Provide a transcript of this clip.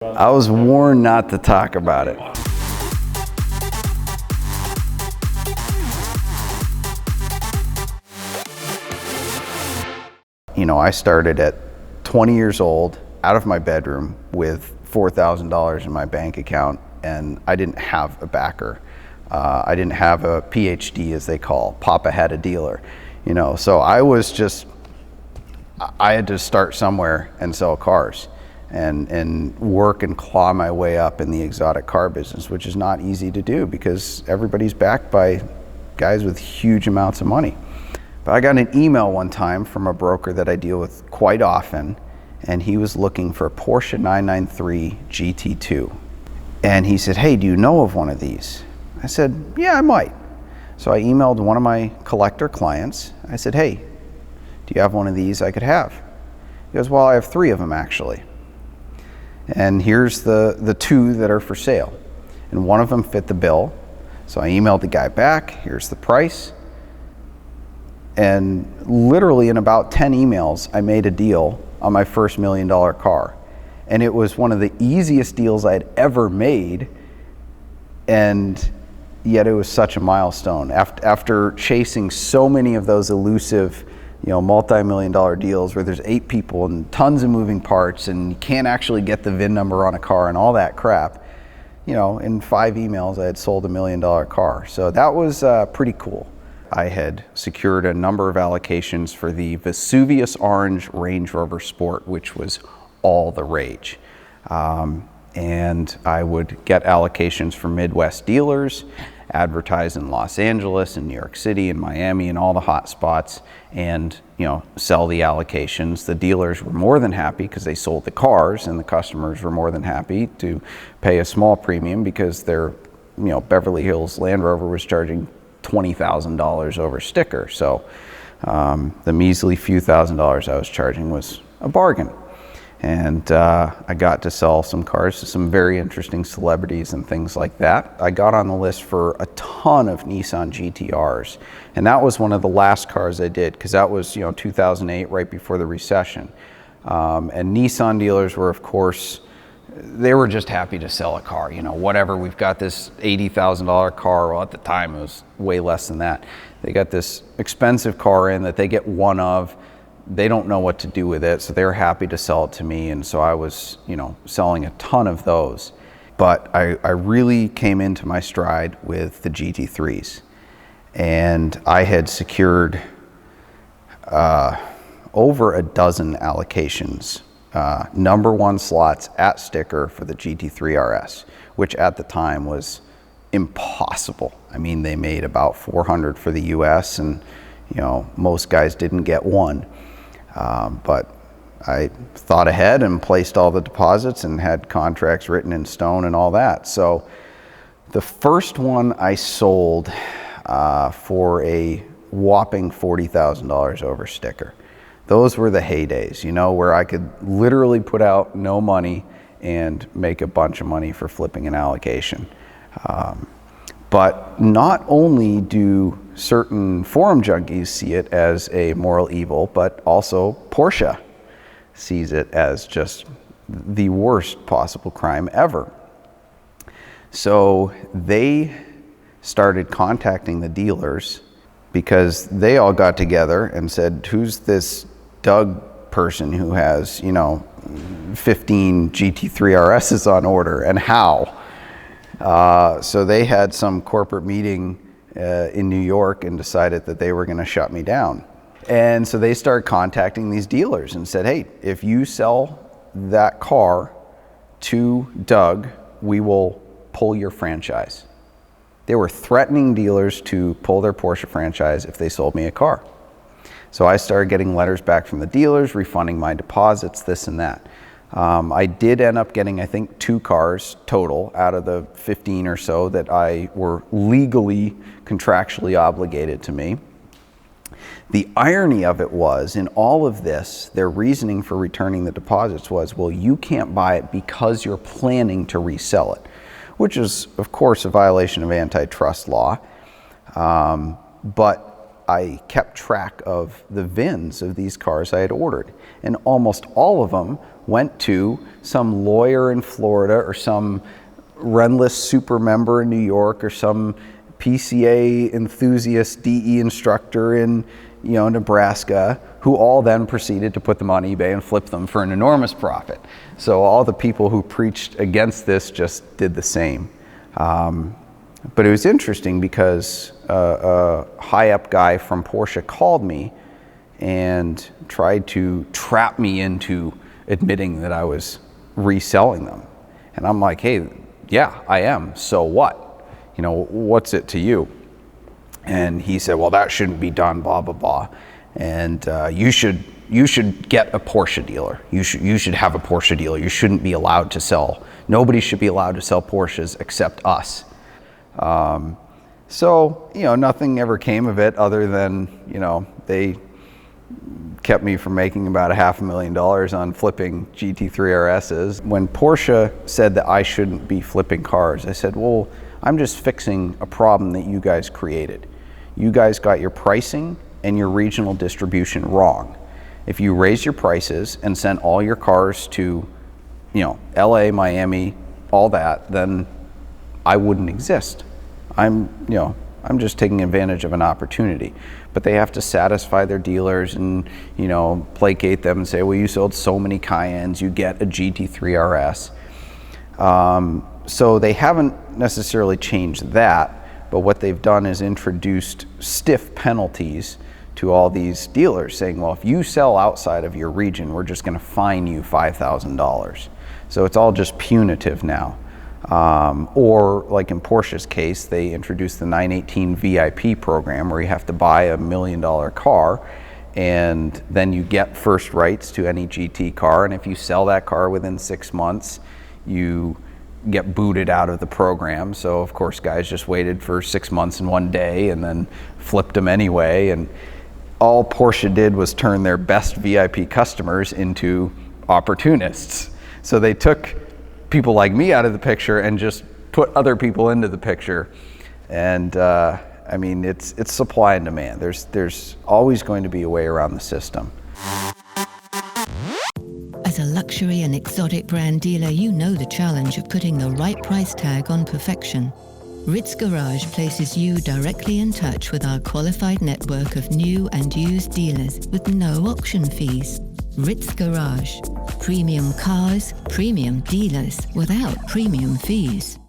I was warned not to talk about it. You know, I started at 20 years old, out of my bedroom with $4,000 in my bank account, and I didn't have a backer. I didn't have a PhD, as they call. Papa had a dealer, you know. So I had to start somewhere and sell cars and work and claw my way up in the exotic car business, which is not easy to do because everybody's backed by guys with huge amounts of money. But I got an email one time from a broker that I deal with quite often, and he was looking for a Porsche 993 GT2. And he said, "Hey, do you know of one of these?" I said, "Yeah, I might." So I emailed one of my collector clients. I said, "Hey, do you have one of these I could have?" He goes, "Well, I have 3 of them actually. And here's the 2 that are for sale." And one of them fit the bill. So I emailed the guy back, "Here's the price." And literally in about 10 emails, I made a deal on my first $1 million car. And it was one of the easiest deals I'd ever made. And yet it was such a milestone. After chasing so many of those elusive, you know, multi-million-dollar deals where there's 8 people and tons of moving parts and you can't actually get the VIN number on a car and all that crap, you know, in 5 emails I had sold $1 million car. So that was pretty cool. I had secured a number of allocations for the Vesuvius Orange Range Rover Sport, which was all the rage. And I would get allocations from Midwest dealers, advertise in Los Angeles and New York City and Miami and all the hot spots, and, you know, sell the allocations. The dealers were more than happy because they sold the cars, and the customers were more than happy to pay a small premium because their, you know, Beverly Hills Land Rover was charging $20,000 over sticker. So the measly few $1,000s I was charging was a bargain. And I got to sell some cars to some very interesting celebrities and things like that. I got on the list for a ton of Nissan GTRs, and that was one of the last cars I did because that was, you know, 2008, right before the recession. And Nissan dealers were, of course, they were just happy to sell a car, you know, whatever. We've got this $80,000 car. Well, at the time it was way less than that. They got this expensive car in that they get one of. They don't know what to do with it, so they're happy to sell it to me. And so I was, you know, selling a ton of those. But I really came into my stride with the GT3s. And I had secured over a dozen allocations, number 1 slots at sticker for the GT3 RS, which at the time was impossible. I mean, they made about 400 for the US, and, you know, most guys didn't get one. But I thought ahead and placed all the deposits and had contracts written in stone and all that. So the first one I sold for a whopping $40,000 over sticker. Those were the heydays, you know, where I could literally put out no money and make a bunch of money for flipping an allocation. But not only do certain forum junkies see it as a moral evil, but also Porsche sees it as just the worst possible crime ever. So they started contacting the dealers because they all got together and said, "Who's this Doug person who has, you know, 15 GT3 RSs on order, and how?" So they had some corporate meeting in New York and decided that they were going to shut me down. And so they started contacting these dealers and said, "Hey, if you sell that car to Doug, we will pull your franchise." They were threatening dealers to pull their Porsche franchise if they sold me a car. So I started getting letters back from the dealers, refunding my deposits, this and that. I did end up getting, I think, 2 cars total out of the 15 or so that I were legally, contractually obligated to me. The irony of it was, in all of this, their reasoning for returning the deposits was, well, you can't buy it because you're planning to resell it, which is, of course, a violation of antitrust law. But I kept track of the VINs of these cars I had ordered, and almost all of them went to some lawyer in Florida or some Renless super member in New York or some PCA enthusiast DE instructor in Nebraska, who all then proceeded to put them on eBay and flip them for an enormous profit. So all the people who preached against this just did the same. But it was interesting because a high-up guy from Porsche called me and tried to trap me into admitting that I was reselling them. And I'm like, hey, yeah, I am. So what? What's it to you? And he said, well, that shouldn't be done, blah, blah, blah. And you should get a Porsche dealer. You should have a Porsche dealer. You shouldn't be allowed to sell. Nobody should be allowed to sell Porsches except us. So, nothing ever came of it other than, they kept me from making about $500,000 on flipping GT3 RSs. When Porsche said that I shouldn't be flipping cars, I said, well, I'm just fixing a problem that you guys created. You guys got your pricing and your regional distribution wrong. If you raise your prices and sent all your cars to, LA, Miami, all that, then I wouldn't exist. I'm just taking advantage of an opportunity. But they have to satisfy their dealers and, placate them and say, well, you sold so many Cayennes, you get a GT3 RS. So they haven't necessarily changed that, but what they've done is introduced stiff penalties to all these dealers saying, well, if you sell outside of your region, we're just going to fine you $5,000. So it's all just punitive now. Or like in Porsche's case, they introduced the 918 VIP program where you have to buy $1 million car and then you get first rights to any GT car. And if you sell that car within 6 months, you get booted out of the program. So of course guys just waited for 6 months and 1 day and then flipped them anyway. And all Porsche did was turn their best VIP customers into opportunists. So they took people like me out of the picture and just put other people into the picture. And it's supply and demand. There's always going to be a way around the system. As a luxury and exotic brand dealer, you know the challenge of putting the right price tag on perfection. Ritz Garage places you directly in touch with our qualified network of new and used dealers with no auction fees. Ritz Garage. Premium cars, premium dealers without premium fees.